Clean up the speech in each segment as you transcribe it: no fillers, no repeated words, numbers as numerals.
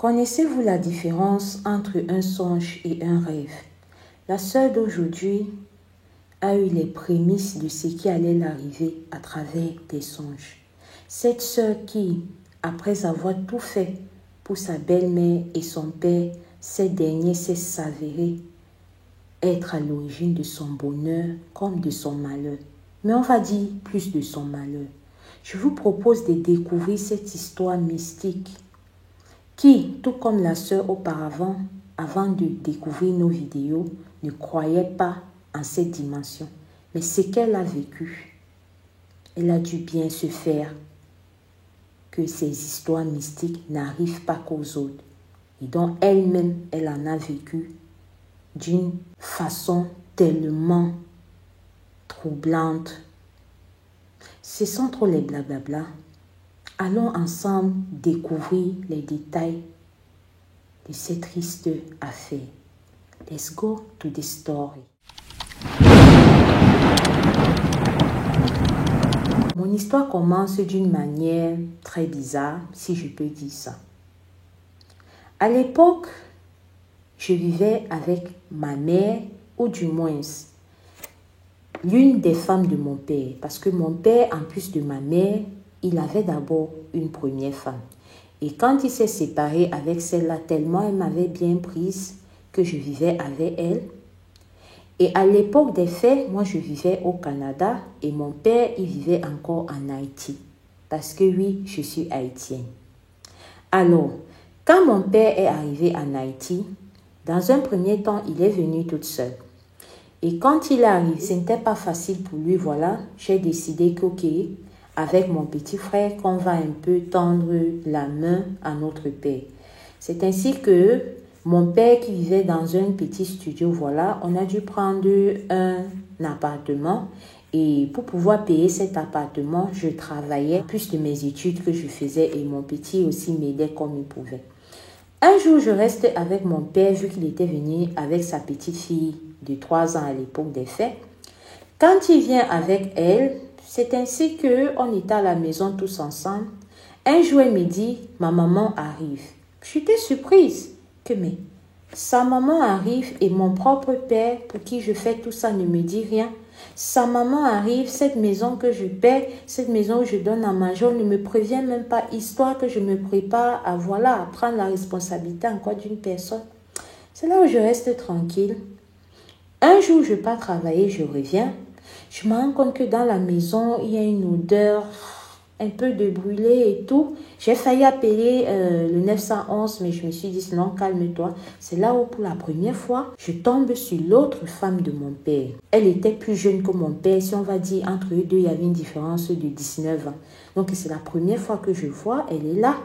Connaissez-vous la différence entre un songe et un rêve? La sœur d'aujourd'hui a eu les prémices de ce qui allait l'arriver à travers des songes. Cette sœur qui, après avoir tout fait pour sa belle-mère et son père, cette dernière s'est s'avérée être à l'origine de son bonheur comme de son malheur. Mais on va dire plus de son malheur. Je vous propose de découvrir cette histoire mystique qui, tout comme la sœur auparavant, avant de découvrir nos vidéos, ne croyait pas en cette dimension. Mais ce qu'elle a vécu, elle a dû bien se faire que ces histoires mystiques n'arrivent pas qu'aux autres. Et donc elle-même, elle en a vécu d'une façon tellement troublante. Ce sont trop les blablabla. Allons ensemble découvrir les détails de cette triste affaire. Let's go to the story. Mon histoire commence d'une manière très bizarre, si je peux dire ça. À l'époque, je vivais avec ma mère, ou du moins l'une des femmes de mon père. Parce que mon père, en plus de ma mère, il avait d'abord une première femme. Et quand il s'est séparé avec celle-là, tellement elle m'avait bien prise que je vivais avec elle. Et à l'époque des faits, moi je vivais au Canada et mon père, il vivait encore en Haïti. Parce que oui, je suis haïtienne. Alors, quand mon père est arrivé en Haïti, dans un premier temps, il est venu toute seule. Et quand il arrive, ce n'était pas facile pour lui, voilà. J'ai décidé que, ok, avec mon petit frère, qu'on va un peu tendre la main à notre père. C'est ainsi que mon père qui vivait dans un petit studio, voilà, on a dû prendre un appartement. Et pour pouvoir payer cet appartement, je travaillais plus de mes études que je faisais et mon petit aussi m'aidait comme il pouvait. Un jour, je reste avec mon père vu qu'il était venu avec sa petite fille de 3 ans à l'époque des faits. Quand il vient avec elle, c'est ainsi qu'on était à la maison tous ensemble. Un jour, elle me dit, ma maman arrive. J'étais surprise que, mais sa maman arrive et mon propre père, pour qui je fais tout ça, ne me dit rien. Sa maman arrive, cette maison que je paie, cette maison où je donne à manger, on ne me prévient même pas, histoire que je me prépare à, voilà, à prendre la responsabilité encore d'une personne. C'est là où je reste tranquille. Un jour, je pars travailler, je reviens. Je me rends compte que dans la maison, il y a une odeur un peu de brûlé et tout. J'ai failli appeler le 911, mais je me suis dit, non, calme-toi. C'est là où, pour la première fois, je tombe sur l'autre femme de mon père. Elle était plus jeune que mon père. Si on va dire, entre eux deux, il y avait une différence de 19 ans. Donc, c'est la première fois que je vois, elle est là.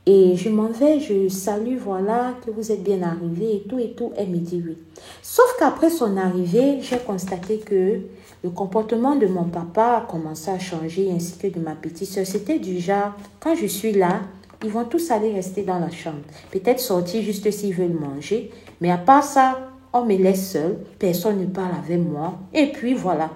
Et je m'en vais, je salue, voilà, que vous êtes bien arrivé et tout et tout. Elle me dit oui. Sauf qu'après son arrivée, j'ai constaté que le comportement de mon papa a commencé à changer, ainsi que de ma petite soeur. C'était du genre, quand je suis là, ils vont tous aller rester dans la chambre. Peut-être sortir juste s'ils veulent manger. Mais à part ça, on me laisse seule. Personne ne parle avec moi. Et puis voilà.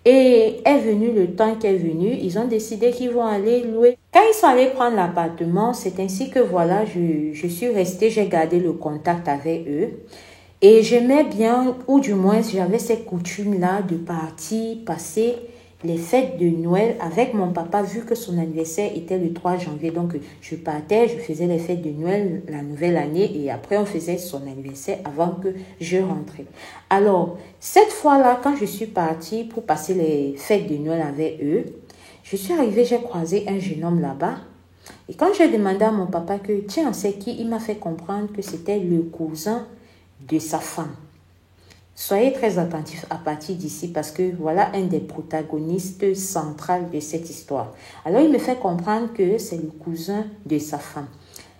Et est venu le temps qu'est venu, ils ont décidé qu'ils vont aller louer. Quand ils sont allés prendre l'appartement, c'est ainsi que voilà, je suis restée, j'ai gardé le contact avec eux. Et j'aimais bien, ou du moins j'avais cette coutume-là de partir, passer les fêtes de Noël avec mon papa, vu que son anniversaire était le 3 janvier. Donc, je partais, je faisais les fêtes de Noël, la nouvelle année, et après, on faisait son anniversaire avant que je rentrais. Alors, cette fois-là, quand je suis partie pour passer les fêtes de Noël avec eux, je suis arrivée, j'ai croisé un jeune homme là-bas. Et quand j'ai demandé à mon papa que, tiens, c'est qui, il m'a fait comprendre que c'était le cousin de sa femme. Soyez très attentifs à partir d'ici parce que voilà un des protagonistes centrales de cette histoire. Alors, il me fait comprendre que c'est le cousin de sa femme.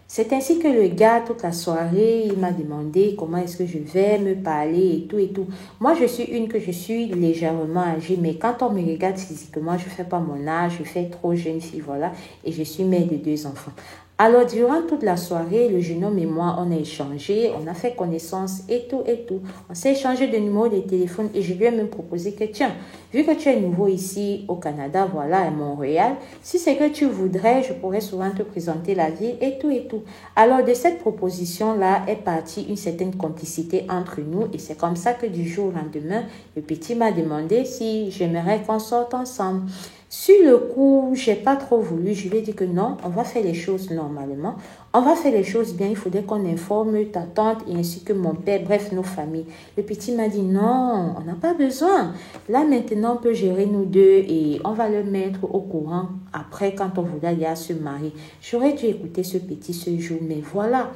C'est ainsi que le gars, toute la soirée, il m'a demandé comment est-ce que je vais me parler et tout et tout. Moi, je suis légèrement âgée, mais quand on me regarde physiquement, je ne fais pas mon âge, je fais trop jeune fille, voilà. Et je suis mère de 2 enfants. Alors, durant toute la soirée, le jeune homme et moi, on a échangé, on a fait connaissance et tout et tout. On s'est échangé de numéros de téléphone et je lui ai même proposé que, tiens, vu que tu es nouveau ici au Canada, voilà, à Montréal, si c'est que tu voudrais, je pourrais souvent te présenter la ville et tout et tout. Alors, de cette proposition-là est partie une certaine complicité entre nous et c'est comme ça que du jour au lendemain, le petit m'a demandé si j'aimerais qu'on sorte ensemble. Sur le coup, j'ai pas trop voulu. Je lui ai dit que non, on va faire les choses normalement. On va faire les choses bien. Il faudrait qu'on informe ta tante et ainsi que mon père, bref, nos familles. Le petit m'a dit non, on n'a pas besoin. Là, maintenant, on peut gérer nous deux et on va le mettre au courant après quand on voudra aller à se marier. J'aurais dû écouter ce petit ce jour, mais voilà,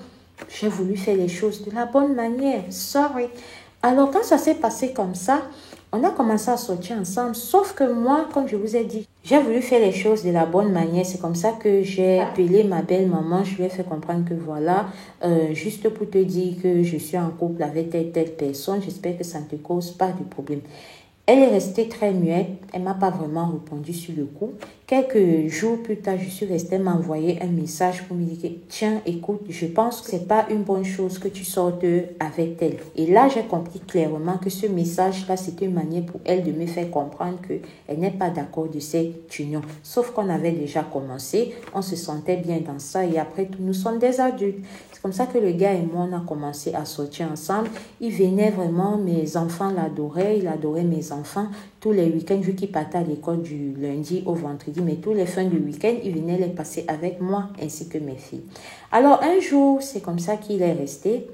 j'ai voulu faire les choses de la bonne manière. Sorry. Alors, quand ça s'est passé comme ça, on a commencé à sortir ensemble, sauf que moi, comme je vous ai dit, j'ai voulu faire les choses de la bonne manière. C'est comme ça que j'ai appelé ma belle-maman. Je lui ai fait comprendre que voilà, juste pour te dire que je suis en couple avec telle personne, j'espère que ça ne te cause pas de problème. Elle est restée très muette. Elle ne m'a pas vraiment répondu sur le coup. Quelques jours plus tard, je suis restée, elle m'a envoyé un message pour me dire que, tiens, écoute, je pense que ce n'est pas une bonne chose que tu sortes avec elle. Et là, j'ai compris clairement que ce message-là, c'était une manière pour elle de me faire comprendre qu'elle n'est pas d'accord de cette union. Sauf qu'on avait déjà commencé, on se sentait bien dans ça et après tout, nous sommes des adultes. C'est comme ça que le gars et moi, on a commencé à sortir ensemble. Il venait vraiment, mes enfants l'adoraient, il adorait mes enfants. Tous les week-ends, vu qu'il partait à l'école du lundi au vendredi, mais tous les fins du week-end, il venait les passer avec moi ainsi que mes filles. Alors un jour, c'est comme ça qu'il est resté.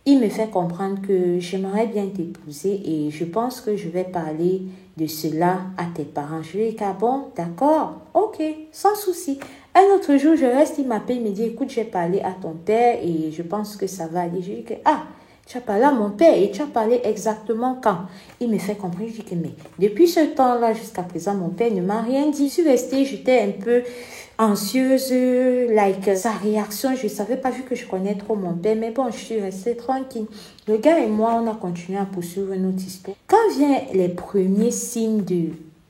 Il me fait comprendre que j'aimerais bien t'épouser et je pense que je vais parler de cela à tes parents. Je lui ai dit, ah bon, d'accord, ok, sans souci. Un autre jour, je reste, il m'appelle, il me dit, écoute, j'ai parlé à ton père et je pense que ça va aller. Je lui dis que, ah, tu as parlé à mon père et tu as parlé exactement quand? Il me fait comprendre, je dis que mais depuis ce temps-là jusqu'à présent, mon père ne m'a rien dit. Je suis restée, j'étais un peu anxieuse, sa réaction, je ne savais pas vu que je connais trop mon père, mais bon, je suis restée tranquille. Le gars et moi, on a continué à poursuivre notre histoire. Quand viennent les premiers signes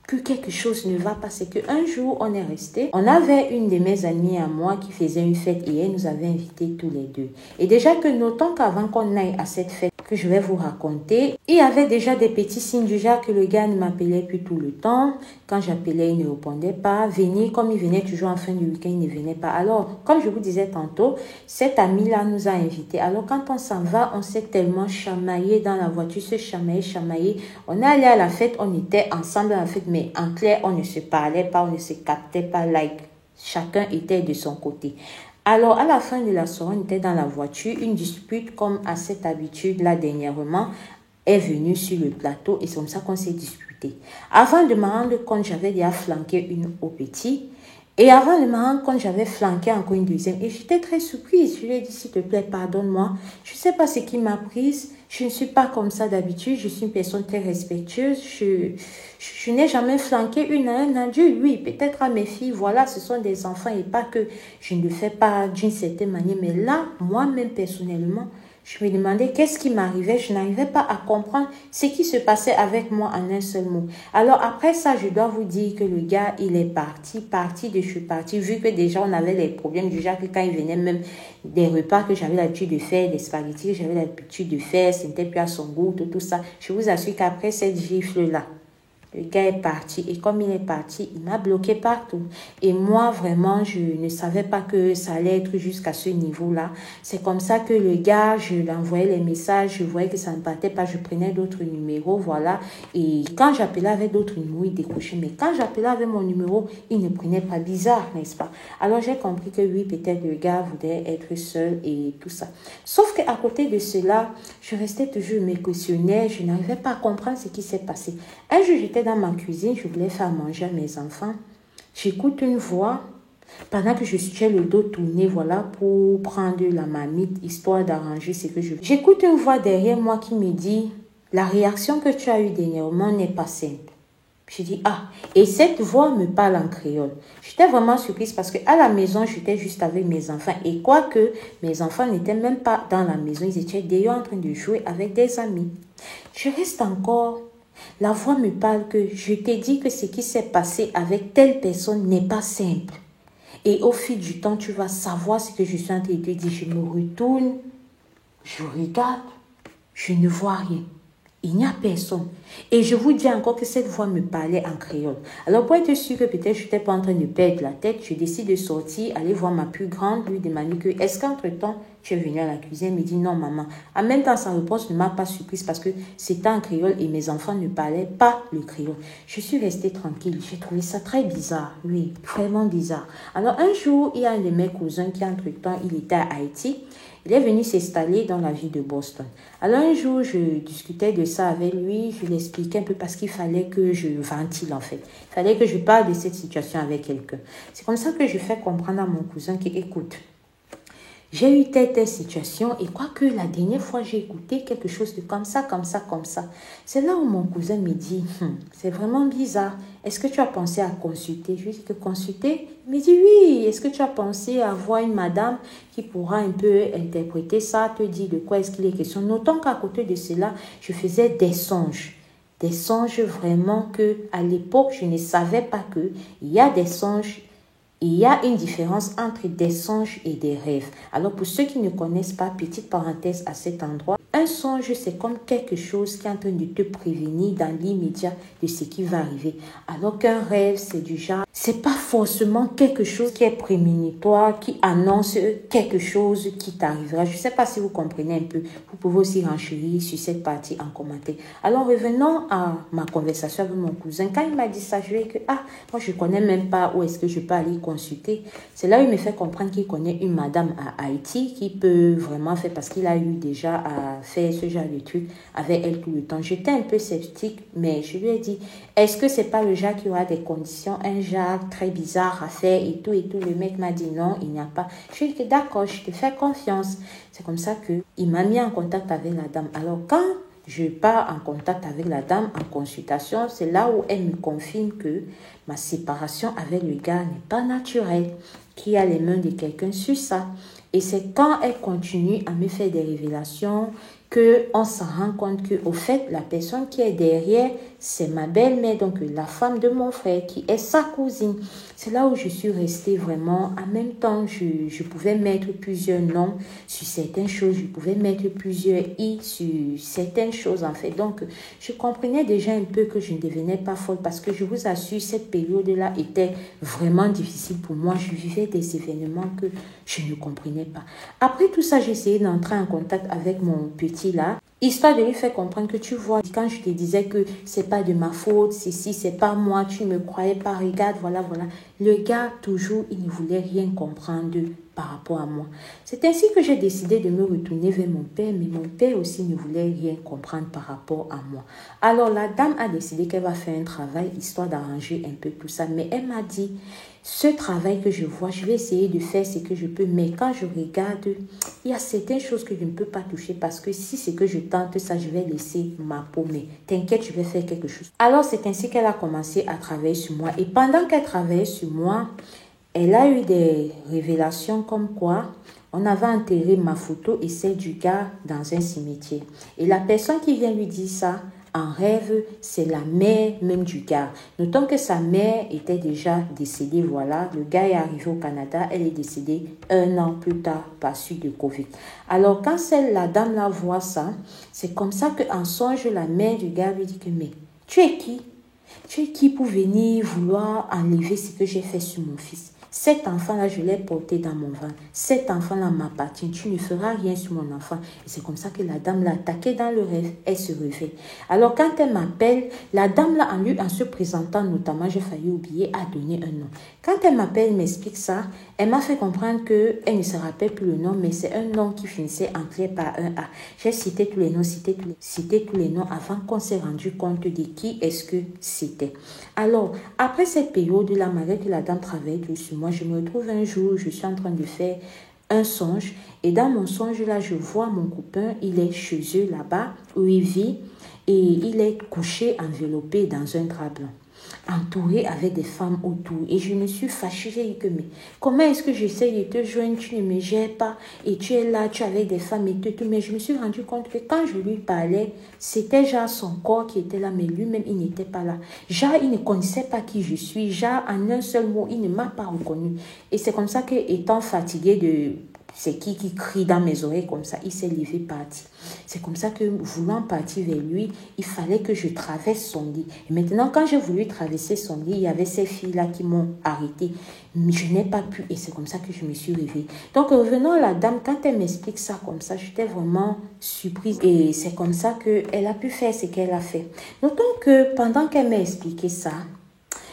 que quelque chose ne va pas, c'est qu'un jour, on est resté. On avait une de mes amies à moi qui faisait une fête et elle nous avait invités tous les deux. Et déjà que notons qu'avant qu'on aille à cette fête que je vais vous raconter, il y avait déjà des petits signes du genre que le gars ne m'appelait plus tout le temps. Quand j'appelais, il ne répondait pas. Venir, comme il venait toujours en fin du week-end, il ne venait pas. Alors, comme je vous disais tantôt, cette amie-là nous a invités. Alors, quand on s'en va, on s'est tellement chamaillé dans la voiture, se chamaillé. On est allé à la fête, on était ensemble à la fête, mais en clair, on ne se parlait pas, on ne se captait pas, chacun était de son côté. Alors, à la fin de la soirée, on était dans la voiture, une dispute, comme à cette habitude-là dernièrement, est venue sur le plateau et c'est comme ça qu'on s'est disputé. Avant de me rendre compte, j'avais déjà flanqué une au petit. Et avant de me rendre compte, j'avais flanqué encore une deuxième. Et j'étais très surprise. Je lui ai dit, s'il te plaît, pardonne-moi. Je ne sais pas ce qui m'a prise. Je ne suis pas comme ça d'habitude. Je suis une personne très respectueuse. Je n'ai jamais flanqué une à un adulte. Oui, peut-être à mes filles. Voilà, ce sont des enfants et pas que je ne le fais pas d'une certaine manière. Mais là, moi-même, personnellement, je me demandais qu'est-ce qui m'arrivait. Je n'arrivais pas à comprendre ce qui se passait avec moi en un seul mot. Alors après ça, je dois vous dire que le gars, il est parti de chez parti. Vu que déjà on avait les problèmes du genre que quand il venait même des repas que j'avais l'habitude de faire, des spaghettis que j'avais l'habitude de faire, ce n'était plus à son goût, tout ça. Je vous assure qu'après cette gifle-là, le gars est parti et comme il est parti, il m'a bloqué partout. Et moi, vraiment, je ne savais pas que ça allait être jusqu'à ce niveau-là. C'est comme ça que le gars, je lui envoyais les messages, je voyais que ça ne partait pas, je prenais d'autres numéros, voilà. Et quand j'appelais avec d'autres numéros, il décrochait. Mais quand j'appelais avec mon numéro, il ne prenait pas, bizarre, n'est-ce pas? Alors j'ai compris que oui, peut-être le gars voulait être seul et tout ça. Sauf qu'à côté de cela, je restais toujours me questionnais, je n'arrivais pas à comprendre ce qui s'est passé. Un jour, j'étais dans ma cuisine, je voulais faire manger à mes enfants. J'écoute une voix pendant que je suis le dos tourné, voilà, pour prendre la marmite, histoire d'arranger ce que je veux. J'écoute une voix derrière moi qui me dit, la réaction que tu as eue dernièrement n'est pas simple. Je dis, ah, et cette voix me parle en créole. J'étais vraiment surprise parce qu'à la maison, j'étais juste avec mes enfants. Et quoique mes enfants n'étaient même pas dans la maison, ils étaient d'ailleurs en train de jouer avec des amis. Je reste encore. La voix me parle que je t'ai dit que ce qui s'est passé avec telle personne n'est pas simple. Et au fil du temps, tu vas savoir ce que je suis en train de te dire. Je me retourne, je regarde, je ne vois rien. Il n'y a personne. Et je vous dis encore que cette voix me parlait en créole. Alors, pour être sûr que peut-être je n'étais pas en train de perdre la tête, je décide de sortir, aller voir ma plus grande, lui demander que, est-ce qu'entre-temps, tu es venue à la cuisine? Elle me dit, non, maman. En même temps, sa réponse ne m'a pas surprise parce que c'était en créole et mes enfants ne parlaient pas le créole. Je suis restée tranquille. J'ai trouvé ça très bizarre. Oui, vraiment bizarre. Alors, un jour, il y a un de mes cousins qui, entre-temps, il était à Haïti. Il est venu s'installer dans la ville de Boston. Alors un jour, je discutais de ça avec lui, je lui expliquais un peu parce qu'il fallait que je ventile en fait. Il fallait que je parle de cette situation avec quelqu'un. C'est comme ça que je fais comprendre à mon cousin qui écoute. J'ai eu telle situation et quoique la dernière fois j'ai écouté quelque chose de comme ça. C'est là où mon cousin me dit, c'est vraiment bizarre. Est-ce que tu as pensé à consulter? Je lui dis que consulter? Il me dit oui. Est-ce que tu as pensé à voir une madame qui pourra un peu interpréter ça, te dire de quoi est-ce qu'il est question? Notons qu'à côté de cela, je faisais des songes. Des songes vraiment que à l'époque, je ne savais pas que il y a des songes. Il y a une différence entre des songes et des rêves. Alors pour ceux qui ne connaissent pas, petite parenthèse à cet endroit, un songe c'est comme quelque chose qui est en train de te prévenir dans l'immédiat de ce qui va arriver. Alors qu'un rêve c'est du genre, c'est pas forcément quelque chose qui est prémonitoire, qui annonce quelque chose qui t'arrivera. Je ne sais pas si vous comprenez un peu. Vous pouvez aussi renchérir sur cette partie en commentaire. Alors revenons à ma conversation avec mon cousin. Quand il m'a dit ça, je lui ai dit que moi je connais même pas où est-ce que je peux aller consulter. C'est là où il me fait comprendre qu'il connaît une madame à Haïti qui peut vraiment faire parce qu'il a eu déjà à faire ce genre de truc avec elle tout le temps. J'étais un peu sceptique, mais je lui ai dit, est-ce que c'est pas le genre qui aura des conditions, un genre très bizarre à faire et tout. Le mec m'a dit non, il n'y a pas. Je lui ai dit d'accord, je te fais confiance. C'est comme ça qu'il m'a mis en contact avec la dame. Alors quand je pars en contact avec la dame en consultation, c'est là où elle me confirme que ma séparation avec le gars n'est pas naturelle, qu'il y a les mains de quelqu'un sur ça. Et c'est quand elle continue à me faire des révélations qu'on s'en rend compte que, au fait, la personne qui est derrière, c'est ma belle-mère, donc la femme de mon frère, qui est sa cousine. C'est là où je suis restée vraiment. En même temps, je pouvais mettre plusieurs noms sur certaines choses, je pouvais mettre plusieurs i sur certaines choses, en fait. Donc, je comprenais déjà un peu que je ne devenais pas folle parce que je vous assure, cette période-là était vraiment difficile pour moi. Je vivais des événements que je ne comprenais pas. Après tout ça, j'ai essayé d'entrer en contact avec mon petit là, histoire de lui faire comprendre que tu vois, quand je te disais que c'est pas de ma faute, c'est pas moi, tu ne me croyais pas, regarde, voilà. Le gars, toujours, il ne voulait rien comprendre par rapport à moi. C'est ainsi que j'ai décidé de me retourner vers mon père, mais mon père aussi ne voulait rien comprendre par rapport à moi. Alors la dame a décidé qu'elle va faire un travail, histoire d'arranger un peu tout ça, mais elle m'a dit, ce travail que je vois, je vais essayer de faire ce que je peux, mais quand je regarde, il y a certaines choses que je ne peux pas toucher parce que si c'est que je tente ça, je vais laisser ma peau, mais t'inquiète, je vais faire quelque chose. Alors c'est ainsi qu'elle a commencé à travailler sur moi et pendant qu'elle travaillait sur moi, elle a eu des révélations comme quoi on avait enterré ma photo et celle du gars dans un cimetière. Et la personne qui vient lui dire ça, en rêve, c'est la mère même du gars. Notons que sa mère était déjà décédée, voilà. Le gars est arrivé au Canada, elle est décédée 1 an plus tard par suite de Covid. Alors quand la dame là voit ça, c'est comme ça qu'en songe, la mère du gars lui dit que mais tu es qui? Tu es qui pour venir vouloir enlever ce que j'ai fait sur mon fils? Cet enfant-là, je l'ai porté dans mon ventre. Cet enfant-là m'appartient. Tu ne feras rien sur mon enfant. Et c'est comme ça que la dame l'a attaqué dans le rêve. Elle se réveille. Alors, quand elle m'appelle, la dame là, en se présentant notamment, j'ai failli oublier, a donné un nom. Quand elle m'appelle, elle m'explique ça, elle m'a fait comprendre qu'elle ne se rappelle plus le nom, mais c'est un nom qui finissait en clair par un A. J'ai cité tous les noms, cité tous les noms avant qu'on s'est rendu compte de qui est-ce que c'était. Alors, après cette période-là, malgré que la dame travaille sur moi, je me retrouve un jour, je suis en train de faire un songe. Et dans mon songe-là, je vois mon copain, il est chez eux là-bas, où il vit, et il est couché, enveloppé dans un drap blanc. entourée avec des femmes autour. Et je me suis fâchée. J'ai dit que, mais comment est-ce que j'essaie de te joindre, tu ne me gères pas et tu es là, tu es avec des femmes et tout. Mais je me suis rendu compte que quand je lui parlais, c'était genre son corps qui était là, mais lui-même, il n'était pas là. Genre, il ne connaissait pas qui je suis. Genre, en un seul mot, il ne m'a pas reconnu. Et c'est comme ça que, étant fatigué de... C'est qui crie dans mes oreilles comme ça, il s'est levé parti. C'est comme ça que, voulant partir vers lui, il fallait que je traverse son lit. Et maintenant, quand j'ai voulu traverser son lit, il y avait ces filles-là qui m'ont arrêté. Mais je n'ai pas pu et c'est comme ça que je me suis réveillée. Donc, revenons à la dame, quand elle m'explique ça comme ça, j'étais vraiment surprise. Et c'est comme ça qu'elle a pu faire ce qu'elle a fait. Notons que pendant qu'elle m'a expliqué ça,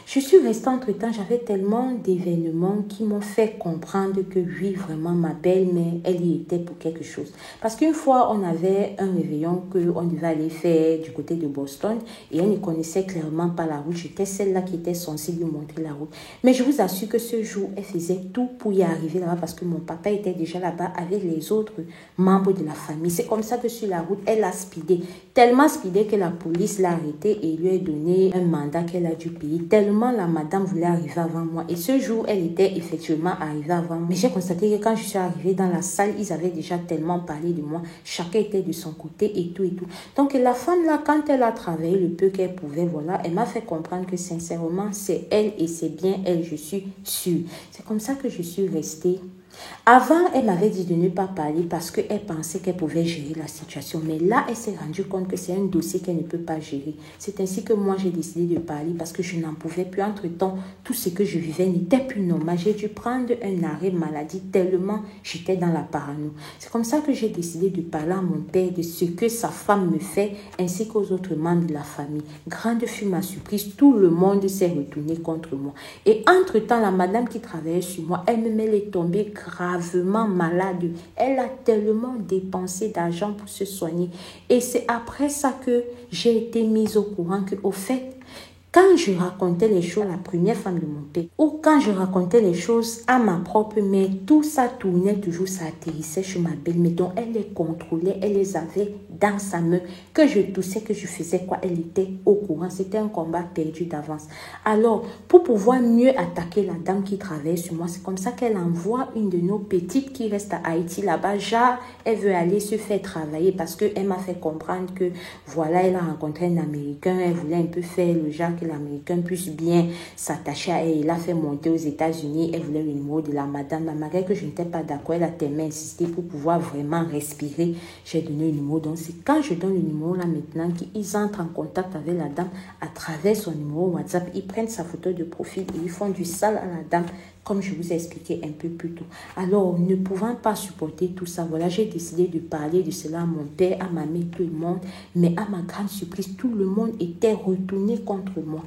je suis restée entre-temps, j'avais tellement d'événements qui m'ont fait comprendre que oui, vraiment, ma belle-mère, elle y était pour quelque chose. Parce qu'une fois, on avait un réveillon qu'on devait aller faire du côté de Boston et elle ne connaissait clairement pas la route. J'étais celle-là qui était censée lui montrer la route. Mais je vous assure que ce jour, elle faisait tout pour y arriver là-bas parce que mon papa était déjà là-bas avec les autres membres de la famille. C'est comme ça que sur la route, elle a speedé. Tellement speedé que la police l'a arrêtée et lui a donné un mandat qu'elle a dû payer. Tellement la madame voulait arriver avant moi. Et ce jour, elle était effectivement arrivée avant moi. Mais j'ai constaté que quand je suis arrivée dans la salle, ils avaient déjà tellement parlé de moi. Chacun était de son côté et tout et tout. Donc la femme là, quand elle a travaillé le peu qu'elle pouvait, voilà, elle m'a fait comprendre que sincèrement, c'est elle et c'est bien elle, je suis sûre. C'est comme ça que je suis restée. Avant, elle m'avait dit de ne pas parler parce qu'elle pensait qu'elle pouvait gérer la situation. Mais là, elle s'est rendue compte que c'est un dossier qu'elle ne peut pas gérer. C'est ainsi que moi, j'ai décidé de parler parce que je n'en pouvais plus. Entre-temps, tout ce que je vivais n'était plus normal. J'ai dû prendre un arrêt maladie tellement j'étais dans la parano. C'est comme ça que j'ai décidé de parler à mon père de ce que sa femme me fait ainsi qu'aux autres membres de la famille. Grande fut ma surprise. Tout le monde s'est retourné contre moi. Et entre-temps, la madame qui travaillait sur moi, elle est tombée gravement malade. Elle a tellement dépensé d'argent pour se soigner. Et c'est après ça que j'ai été mise au courant que, au fait, quand je racontais les choses à la première femme de mon père, ou quand je racontais les choses à ma propre mère, tout ça tournait toujours, ça atterrissait chez ma belle-mère. Donc, elle les contrôlait, elle les avait dans sa main. Que je toussais, que je faisais quoi, elle était au courant. C'était un combat perdu d'avance. Alors, pour pouvoir mieux attaquer la dame qui travaille sur moi, c'est comme ça qu'elle envoie une de nos petites qui reste à Haïti là-bas. Genre, elle veut aller se faire travailler parce qu'elle m'a fait comprendre que, voilà, elle a rencontré un Américain, elle voulait un peu faire le genre que l'Américain puisse bien s'attacher à elle. Il a fait monter aux États-Unis. Elle voulait le numéro de la madame. Malgré que je n'étais pas d'accord, elle a tellement insisté pour pouvoir vraiment respirer. J'ai donné le numéro. Donc, c'est quand je donne le numéro là maintenant qu'ils entrent en contact avec la dame à travers son numéro WhatsApp. Ils prennent sa photo de profil et ils font du sale à la dame, comme je vous ai expliqué un peu plus tôt. Alors, ne pouvant pas supporter tout ça, voilà, j'ai décidé de parler de cela à mon père, à ma mère, tout le monde. Mais à ma grande surprise, tout le monde était retourné contre moi.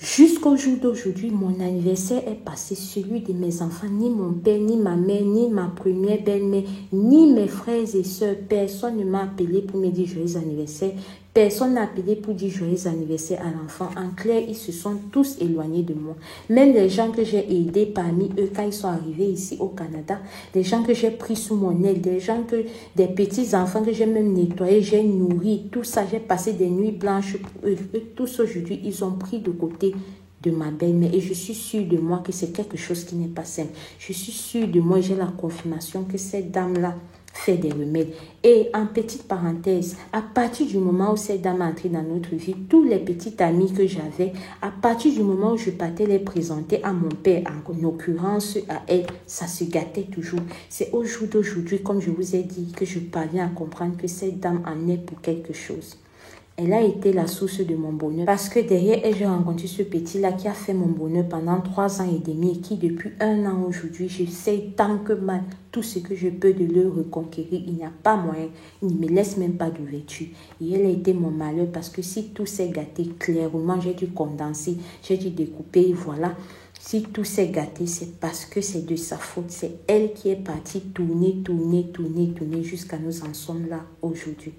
Jusqu'au jour d'aujourd'hui, mon anniversaire est passé, celui de mes enfants. Ni mon père, ni ma mère, ni ma première belle-mère, ni mes frères et sœurs. Personne ne m'a appelé pour me dire joyeux anniversaire. Personne n'a appelé pour dire joyeux anniversaire à l'enfant. En clair, ils se sont tous éloignés de moi. Même les gens que j'ai aidés parmi eux quand ils sont arrivés ici au Canada, les gens que j'ai pris sous mon aile, des petits enfants que j'ai même nettoyés, j'ai nourri, tout ça, j'ai passé des nuits blanches pour eux. Eux tous aujourd'hui, ils ont pris de côté de ma belle-mère et je suis sûre de moi que c'est quelque chose qui n'est pas simple. Je suis sûre de moi, j'ai la confirmation que cette dame-là fait des remèdes. Et en petite parenthèse, à partir du moment où cette dame est entrée dans notre vie, tous les petits amis que j'avais, à partir du moment où je partais les présenter à mon père, en l'occurrence à elle, ça se gâtait toujours. C'est au jour d'aujourd'hui, comme je vous ai dit, que je parviens à comprendre que cette dame en est pour quelque chose. Elle a été la source de mon bonheur parce que derrière elle, j'ai rencontré ce petit-là qui a fait mon bonheur pendant 3 ans et demi et qui depuis 1 an aujourd'hui, j'essaie tant que mal tout ce que je peux de le reconquérir. Il n'y a pas moyen, il ne me laisse même pas d'ouverture. Et elle a été mon malheur parce que si tout s'est gâté, clairement, j'ai dû condenser, j'ai dû découper et voilà. Si tout s'est gâté, c'est parce que c'est de sa faute. C'est elle qui est partie tourner jusqu'à nous en sommes là aujourd'hui.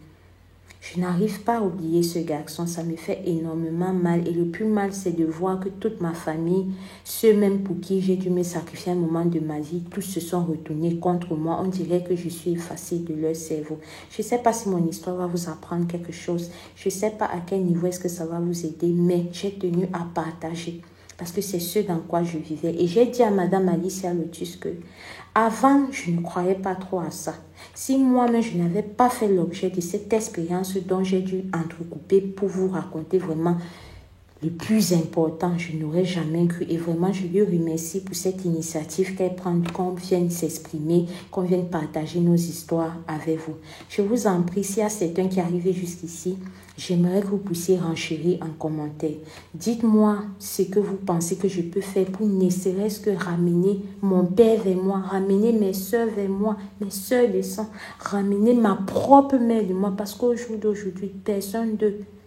Je n'arrive pas à oublier ce garçon, ça me fait énormément mal. Et le plus mal, c'est de voir que toute ma famille, ceux même pour qui j'ai dû me sacrifier un moment de ma vie, tous se sont retournés contre moi. On dirait que je suis effacée de leur cerveau. Je ne sais pas si mon histoire va vous apprendre quelque chose. Je ne sais pas à quel niveau est-ce que ça va vous aider, mais j'ai tenu à partager. Parce que c'est ce dans quoi je vivais. Et j'ai dit à Madame Alicia Lotus que avant, je ne croyais pas trop à ça. Si moi-même, je n'avais pas fait l'objet de cette expérience dont j'ai dû entrecouper pour vous raconter vraiment le plus important, je n'aurais jamais cru. Et vraiment, je lui remercie pour cette initiative qu'elle prend, qu'on vienne s'exprimer, qu'on vienne partager nos histoires avec vous. Je vous en prie, s'il y a certains qui arrivent jusqu'ici, j'aimerais que vous puissiez renchérir en commentaire. Dites-moi ce que vous pensez que je peux faire pour ne serait-ce que ramener mon père vers moi, ramener mes soeurs vers moi, mes soeurs de sang, ramener ma propre mère de moi, parce qu'au jour d'aujourd'hui, personne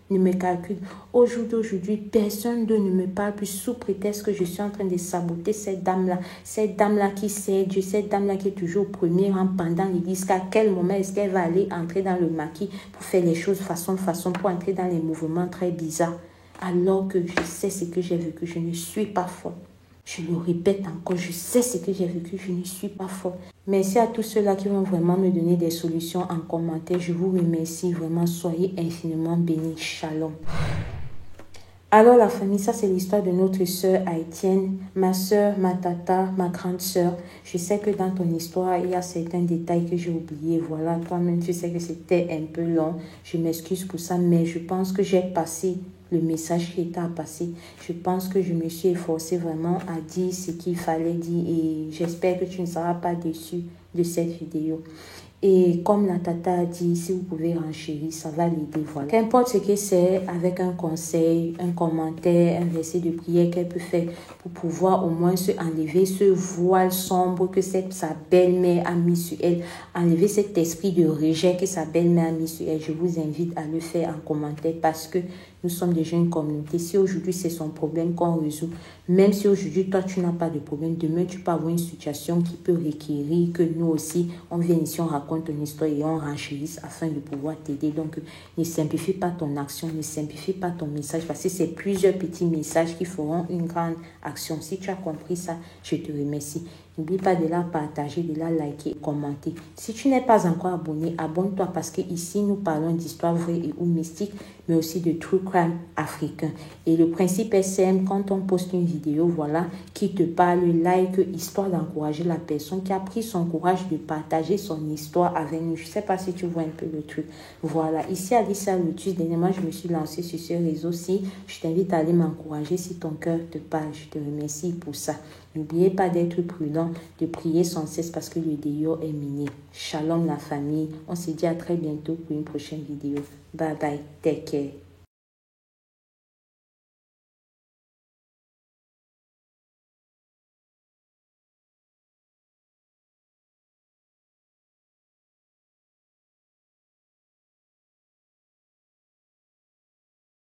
ne me calcule. Au jour d'aujourd'hui, personne ne me parle plus sous prétexte que je suis en train de saboter cette dame-là qui sait Dieu, cette dame-là qui est toujours au premier rang pendant l'église. À quel moment est-ce qu'elle va aller entrer dans le maquis pour faire les choses façon, pour entrer dans les mouvements très bizarres, alors que je sais ce que j'ai vécu, je ne suis pas folle. Je le répète encore, je sais ce que j'ai vécu, je ne suis pas folle. Merci à tous ceux-là qui vont vraiment me donner des solutions en commentaire. Je vous remercie vraiment, soyez infiniment bénis. Shalom. Alors la famille, ça c'est l'histoire de notre sœur haïtienne, ma sœur, ma tata, ma grande sœur. Je sais que dans ton histoire, il y a certains détails que j'ai oubliés. Voilà, toi-même tu sais que c'était un peu long. Je m'excuse pour ça, mais je pense que j'ai passé le message qui était à passer. Je pense que je me suis efforcée vraiment à dire ce qu'il fallait dire et j'espère que tu ne seras pas déçu de cette vidéo. Et comme la tata a dit, si vous pouvez renchérir, ça va l'aider. Voilà. Qu'importe ce que c'est, avec un conseil, un commentaire, un verset de prière qu'elle peut faire pour pouvoir au moins se enlever ce voile sombre que sa belle-mère a mis sur elle, enlever cet esprit de rejet que sa belle-mère a mis sur elle. Je vous invite à le faire en commentaire parce que nous sommes déjà une communauté. Si aujourd'hui c'est son problème qu'on résout, même si aujourd'hui toi tu n'as pas de problème, demain tu peux avoir une situation qui peut requérir que nous aussi on vienne ici, on raconte ton histoire et on renchérisse afin de pouvoir t'aider. Donc ne simplifie pas ton action, ne simplifie pas ton message parce que c'est plusieurs petits messages qui feront une grande action. Si tu as compris ça, je te remercie. N'oublie pas de la partager, de la liker et commenter. Si tu n'es pas encore abonné, abonne-toi parce que ici nous parlons d'histoires vraies et ou mystiques, mais aussi de true crime africain. Et le principe est simple, quand on poste une vidéo, voilà, qui te parle, like, histoire d'encourager la personne qui a pris son courage de partager son histoire avec nous. Je ne sais pas si tu vois un peu le truc. Voilà, ici Alicia Lotus, dernièrement je me suis lancée sur ce réseau-ci. Je t'invite à aller m'encourager si ton cœur te parle. Je te remercie pour ça. N'oubliez pas d'être prudent, de prier sans cesse parce que le dehors est miné. Shalom la famille. On se dit à très bientôt pour une prochaine vidéo. Bye bye. Take care.